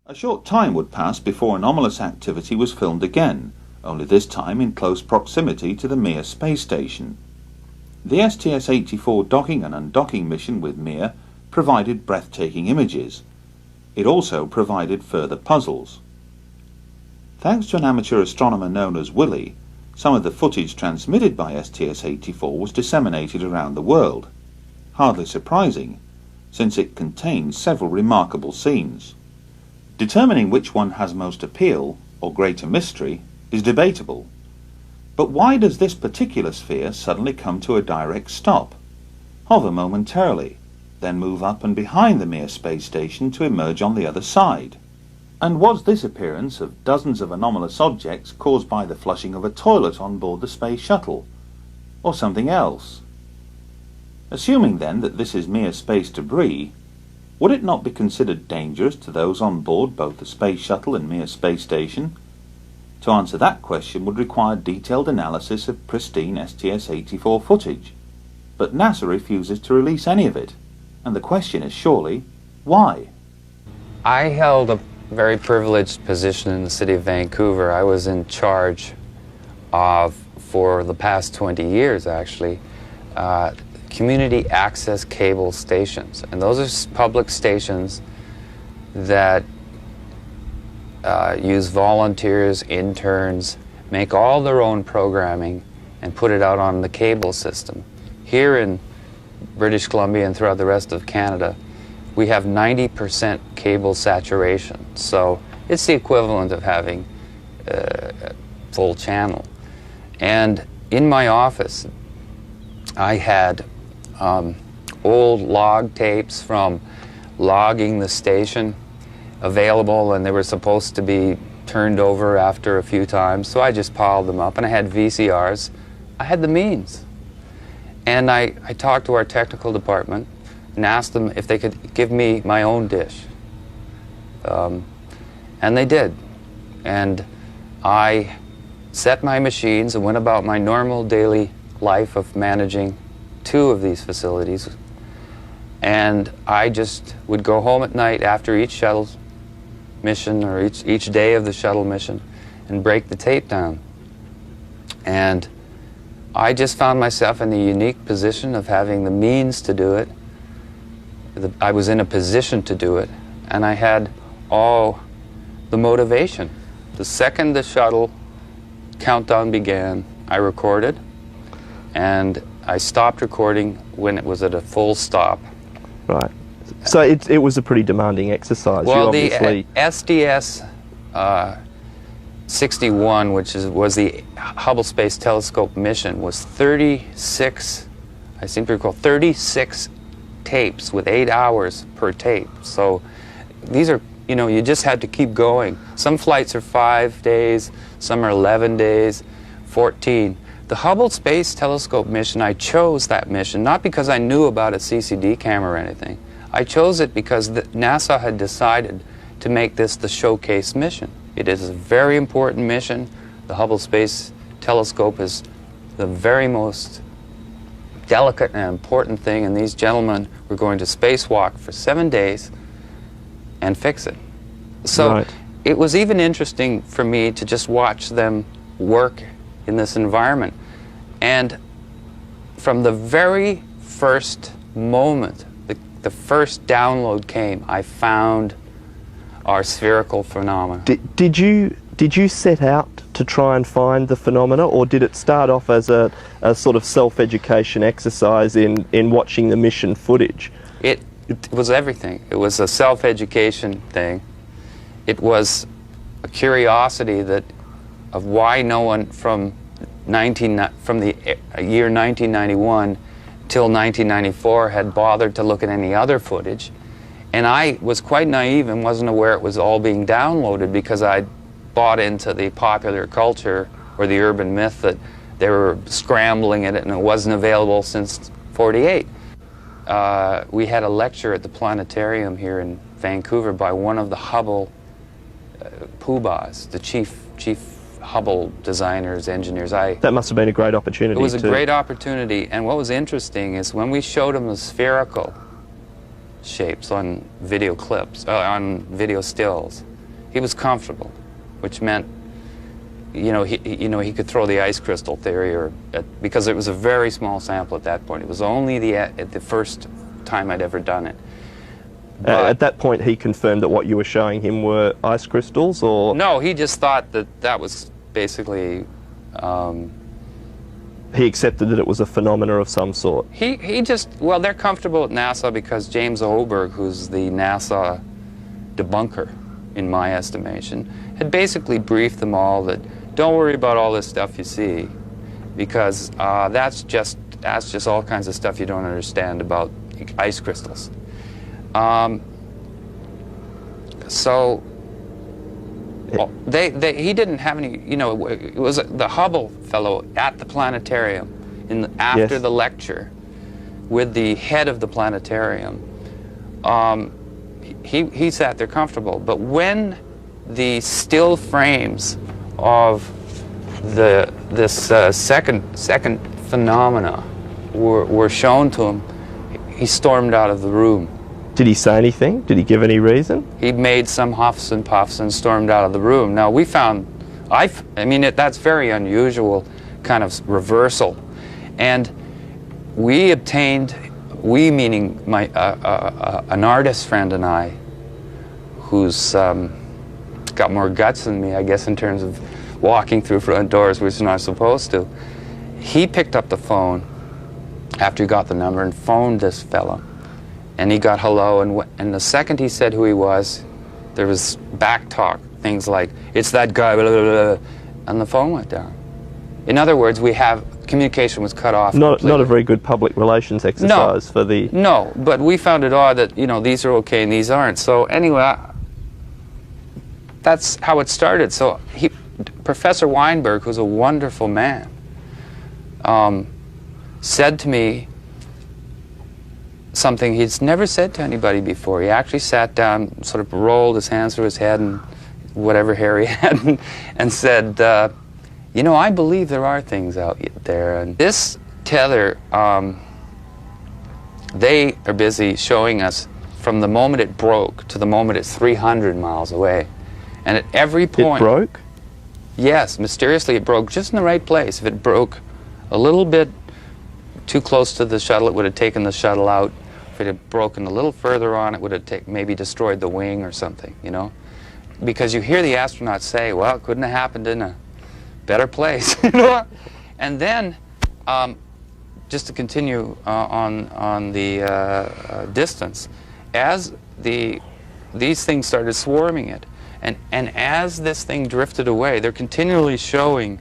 A short time would pass before anomalous activity was filmed again, only this time in close proximity to the Mir space station. The STS-84 docking and undocking mission with Mir provided breathtaking images. It also provided further puzzles. Thanks to an amateur astronomer known as Willie, some of the footage transmitted by STS-84 was disseminated around the world. Hardly surprising, since it contains several remarkable scenes. Determining which one has most appeal, or greater mystery, is debatable. But why does this particular sphere suddenly come to a direct stop, hover momentarily, then move up and behind the Mir space station to emerge on the other side? And was this appearance of dozens of anomalous objects caused by the flushing of a toilet on board the space shuttle, or something else? Assuming then that this is mere space debris, would it not be considered dangerous to those on board both the space shuttle and Mir space station? To answer that question would require detailed analysis of pristine STS-84 footage, but NASA refuses to release any of it, and the question is surely, why? I held a very privileged position in the city of Vancouver. I was in charge of, for the past 20 years actually, community access cable stations. And those are public stations that use volunteers, interns, make all their own programming and put it out on the cable system. Here in British Columbia and throughout the rest of Canada, we have 90% cable saturation. So it's the equivalent of having a full channel. And in my office, I had old log tapes from logging the station available, and they were supposed to be turned over after a few times, so I just piled them up. And I had VCRs. I had the means. And I talked to our technical department and asked them if they could give me my own dish. And they did. And I set my machines and went about my normal daily life of managing 2 of these facilities. And I just would go home at night after each shuttle mission, or each day of the shuttle mission, and break the tape down. And I just found myself in the unique position of having the means to do it. I was in a position to do it, and I had all the motivation. The second the shuttle countdown began, I recorded, and I stopped recording when it was at a full stop. Right. So it was a pretty demanding exercise. Well, you obviously... the SDS 61, which was the Hubble Space Telescope mission, was 36, I seem to recall, 36 tapes with 8 hours per tape. So these are, you know, you just had to keep going. Some flights are 5 days, some are 11 days, 14. The Hubble Space Telescope mission, I chose that mission not because I knew about a CCD camera or anything. I chose it because NASA had decided to make this the showcase mission. It is a very important mission. The Hubble Space Telescope is the very most delicate and important thing, and these gentlemen were going to spacewalk for 7 days and fix it. So right. It was even interesting for me to just watch them work in this environment. And from the very first moment, the first download came, I found our spherical phenomena. Did you set out to try and find the phenomena, or did it start off as a sort of self-education exercise in watching the mission footage? It was everything. It was a self-education thing. It was a curiosity of why no one from the year 1991 till 1994 had bothered to look at any other footage. And I was quite naive and wasn't aware it was all being downloaded, because I'd bought into the popular culture or the urban myth that they were scrambling at it and it wasn't available since '48. We had a lecture at the planetarium here in Vancouver by one of the Hubble poobahs, the chief Hubble designers, engineers. That must have been a great opportunity. It was a great opportunity, and what was interesting is when we showed them the spherical shapes on video clips, on video stills, He was comfortable, which meant, he could throw the ice crystal theory, because it was a very small sample at that point. It was only the first time I'd ever done it. At that point, he confirmed that what you were showing him were ice crystals, or? No, he just thought that was basically... he accepted that it was a phenomena of some sort. He just, well, they're comfortable at NASA because James Oberg, who's the NASA debunker, in my estimation, had basically briefed them all that don't worry about all this stuff you see, because that's just all kinds of stuff you don't understand about ice crystals. So he didn't have any, it was the Hubble fellow at the planetarium after the lecture with the head of the planetarium. He sat there comfortable, but when the still frames of this second phenomena were shown to him, he stormed out of the room. Did he say anything? Did he give any reason? He made some huffs and puffs and stormed out of the room. Now we found, that's very unusual kind of reversal, and we obtained, we meaning an artist friend and I, who's got more guts than me, I guess, in terms of walking through front doors, which is not supposed to. He picked up the phone after he got the number and phoned this fellow. And he got hello, and the second he said who he was, there was back talk, things like, it's that guy, blah, blah, blah, and the phone went down. In other words, communication was cut off. Not a very good public relations exercise for the... No, but we found it odd that, these are okay and these aren't. So anyway, that's how it started. So Professor Weinberg, who's a wonderful man, said to me something he's never said to anybody before. He actually sat down, sort of rolled his hands through his head and whatever hair he had, and said, I believe there are things out there. And this tether, they are busy showing us from the moment it broke to the moment it's 300 miles away. And at every point... It broke? Yes, mysteriously it broke just in the right place. If it broke a little bit too close to the shuttle, it would have taken the shuttle out. If it had broken a little further on, it would have maybe destroyed the wing or something, Because you hear the astronauts say, well, it couldn't have happened in a better place, And then, just to continue on the distance, as these things started swarming it, and as this thing drifted away, they're continually showing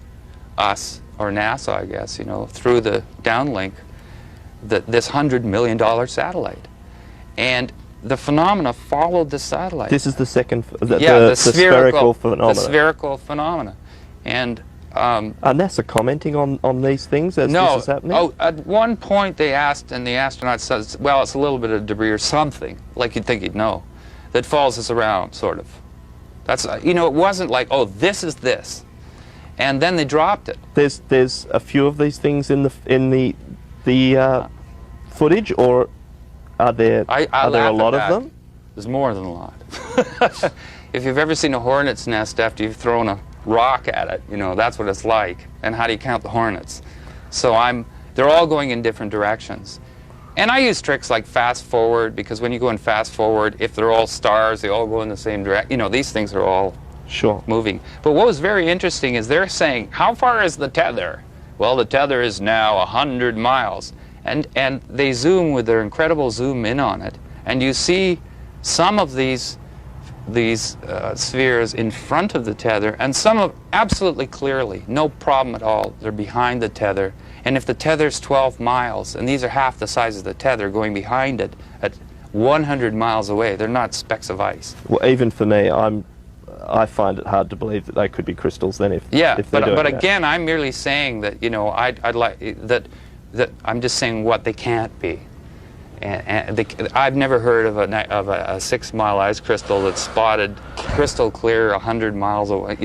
us, or NASA, I guess, through the downlink, this $100 million satellite. And the phenomena followed the satellite. This is the second, the spherical phenomena. The spherical phenomena. And are NASA commenting on these things as this is happening? Oh, at one point they asked, and the astronaut says, well, it's a little bit of debris or something, like you'd think he'd know, that follows us around, sort of. That's, it wasn't like, oh, this is this. And then they dropped it. There's a few of these things in the footage, or are there a lot of them? There's more than a lot. If you've ever seen a hornet's nest after you've thrown a rock at it, that's what it's like. And how do you count the hornets? So they're all going in different directions. And I use tricks like fast forward, because when you go in fast forward, if they're all stars, they all go in the same direction. These things are all moving. But what was very interesting is they're saying, how far is the tether? Well, the tether is now 100 miles. And they zoom with their incredible zoom in on it. And you see some of these spheres in front of the tether, and some of absolutely clearly, no problem at all, they're behind the tether. And if the tether's 12 miles, and these are half the size of the tether going behind it at 100 miles away, they're not specks of ice. Well, even for me, I find it hard to believe that they could be crystals then if they're doing but that. Again, I'm merely saying that, I'd like that I'm just saying what they can't be. And I've never heard of a 6-mile ice crystal that's spotted crystal clear 100 miles away,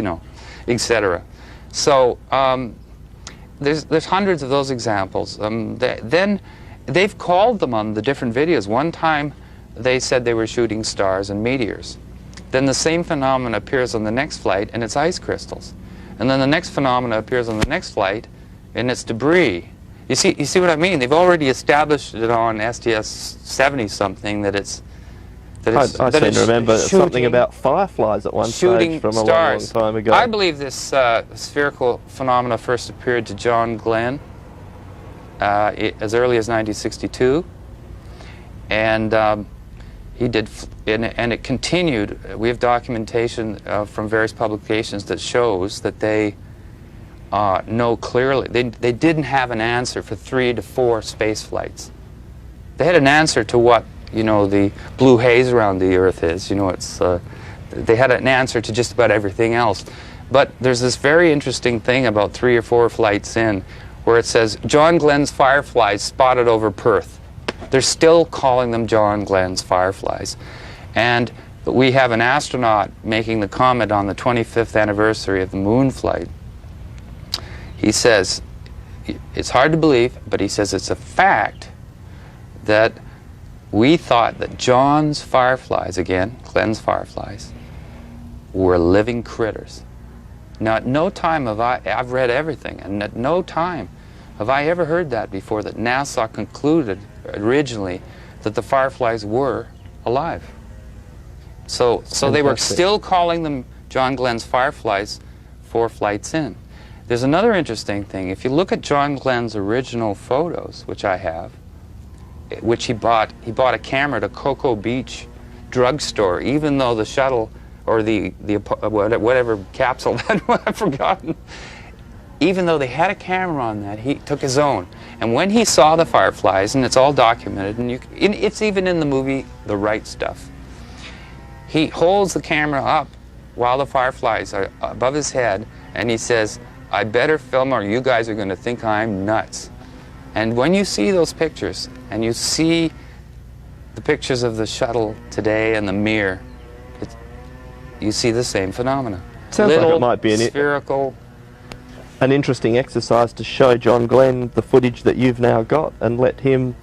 etc. So there's hundreds of those examples. Then they've called them on the different videos. One time they said they were shooting stars and meteors. Then the same phenomena appears on the next flight, and it's ice crystals. And then the next phenomena appears on the next flight, and it's debris. You see what I mean? They've already established it on STS-70 something that it's I seem to remember something about fireflies at one stage from a long time ago. I believe this spherical phenomena first appeared to John Glenn as early as 1962, and he did, and it continued. We have documentation from various publications that shows that they know clearly. They didn't have an answer for 3 to 4 space flights. They had an answer to what, you know, the blue haze around the Earth is. You know, it's they had an answer to just about everything else. But there's this very interesting thing about 3 or 4 flights in, where it says John Glenn's fireflies spotted over Perth. They're still calling them John Glenn's fireflies. And we have an astronaut making the comment on the 25th anniversary of the moon flight. He says, it's hard to believe, but he says it's a fact that we thought that John's fireflies, again, Glenn's fireflies, were living critters. Now, at no time have I've read everything, and at no time have I ever heard that before, that NASA concluded originally that the fireflies were alive. So they were still calling them John Glenn's fireflies 4 flights in. There's another interesting thing. If you look at John Glenn's original photos, which I have, which he bought a camera at a Cocoa Beach drugstore, even though the shuttle or the whatever capsule that I've forgotten, even though they had a camera on that, he took his own. And when he saw the fireflies, and it's all documented, and it's even in the movie The Right Stuff, he holds the camera up while the fireflies are above his head, and he says, "I better film or you guys are going to think I'm nuts." And when you see those pictures, and you see the pictures of the shuttle today and the Mir, you see the same phenomena. Sounds like it might be spherical. An interesting exercise to show John Glenn the footage that you've now got and let him